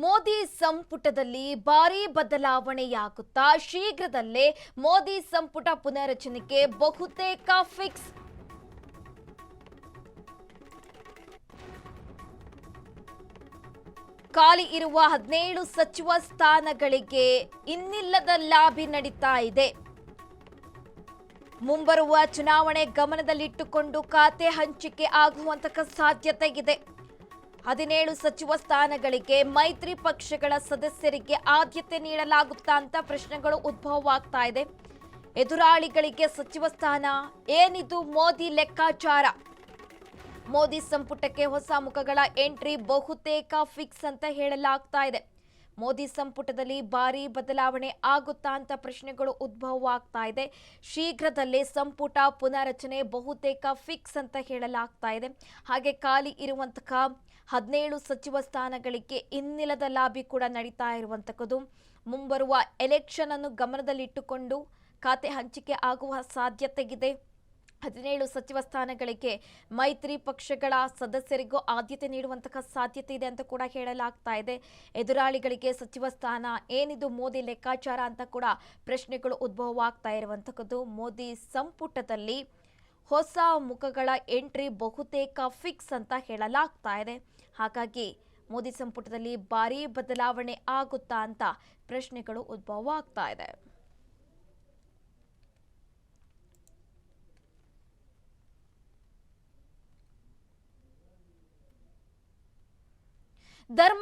ಮೋದಿ ಸಂಪುಟದಲ್ಲಿ ಭಾರೀ ಬದಲಾವಣೆಯಾಗುತ್ತಾ ಶೀಘ್ರದಲ್ಲೇ ಮೋದಿ ಸಂಪುಟ ಪುನರಚನೆಗೆ ಬಹುತೇಕ ಫಿಕ್ಸ್. ಖಾಲಿ ಇರುವ 17 ಸಚಿವ ಸ್ಥಾನಗಳಿಗೆ ಇನ್ನಿಲ್ಲದ ಲಾಬಿ ನಡೀತಾ ಇದೆ. ಮುಂಬರುವ ಚುನಾವಣೆ ಗಮನದಲ್ಲಿಟ್ಟುಕೊಂಡು ಖಾತೆ ಹಂಚಿಕೆ ಆಗುವಂತಹ ಸಾಧ್ಯತೆ ಇದೆ. 17 ಸಚಿವ ಸ್ಥಾನಗಳಿಗೆ ಮೈತ್ರಿ ಪಕ್ಷಗಳ ಸದಸ್ಯರಿಗೆ ಆದ್ಯತೆ ನೀಡಲಾಗುತ್ತಾ ಅಂತ ಪ್ರಶ್ನೆಗಳು ಉದ್ಭವವಾಗ್ತಾ ಇದೆ. ಎದುರಾಳಿಗಳಿಗೆ ಸಚಿವ ಸ್ಥಾನ, ಏನಿದು ಮೋದಿ ಲೆಕ್ಕಾಚಾರ? ಮೋದಿ ಸಂಪುಟಕ್ಕೆ ಹೊಸ ಮುಖಗಳ ಎಂಟ್ರಿ ಬಹುತೇಕ ಫಿಕ್ಸ್ ಅಂತ ಹೇಳಲಾಗ್ತಾ ಇದೆ. ಮೋದಿ ಸಂಪುಟದಲ್ಲಿ ಭಾರೀ ಬದಲಾವಣೆ ಆಗುತ್ತಾ ಅಂತ ಪ್ರಶ್ನೆಗಳು ಉದ್ಭವವಾಗ್ತಾ ಇದೆ. ಶೀಘ್ರದಲ್ಲೇ ಸಂಪುಟ ಪುನರಚನೆ ಬಹುತೇಕ ಫಿಕ್ಸ್ ಅಂತ ಹೇಳಲಾಗ್ತಾ ಇದೆ. ಹಾಗೆ ಖಾಲಿ ಇರುವಂತಹ 17 ಸಚಿವ ಸ್ಥಾನಗಳಿಗೆ ಇನ್ನಿಲ್ಲದ ಲಾಬಿ ಕೂಡ ನಡೀತಾ ಇರುವಂತಕ್ಕದ್ದು. ಮುಂಬರುವ ಎಲೆಕ್ಷನ್ ಅನ್ನು ಗಮನದಲ್ಲಿಟ್ಟುಕೊಂಡು ಖಾತೆ ಹಂಚಿಕೆ ಆಗುವ ಸಾಧ್ಯತೆ ಇದೆ. 17 ಸಚಿವ ಸ್ಥಾನಗಳಿಗೆ ಮೈತ್ರಿ ಪಕ್ಷಗಳ ಸದಸ್ಯರಿಗೂ ಆದ್ಯತೆ ನೀಡುವಂತಹ ಸಾಧ್ಯತೆ ಇದೆ ಅಂತ ಕೂಡ ಹೇಳಲಾಗ್ತಾ ಇದೆ. ಎದುರಾಳಿಗಳಿಗೆ ಸಚಿವ ಸ್ಥಾನ, ಏನಿದು ಮೋದಿ ಲೆಕ್ಕಾಚಾರ ಅಂತ ಕೂಡ ಪ್ರಶ್ನೆಗಳು ಉದ್ಭವವಾಗ್ತಾ ಇರುವಂತಕ್ಕದ್ದು. ಮೋದಿ ಸಂಪುಟದಲ್ಲಿ ಹೊಸ ಮುಖಗಳ ಎಂಟ್ರಿ ಬಹುತೇಕ ಫಿಕ್ಸ್ ಅಂತ ಹೇಳಲಾಗ್ತಾ ಇದೆ. ಹಾಗಾಗಿ ಮೋದಿ ಸಂಪುಟದಲ್ಲಿ ಭಾರೀ ಬದಲಾವಣೆ ಆಗುತ್ತಾ ಅಂತ ಪ್ರಶ್ನೆಗಳು ಉದ್ಭವವಾಗ್ತಾ ಇದೆ. ಧರ್ಮ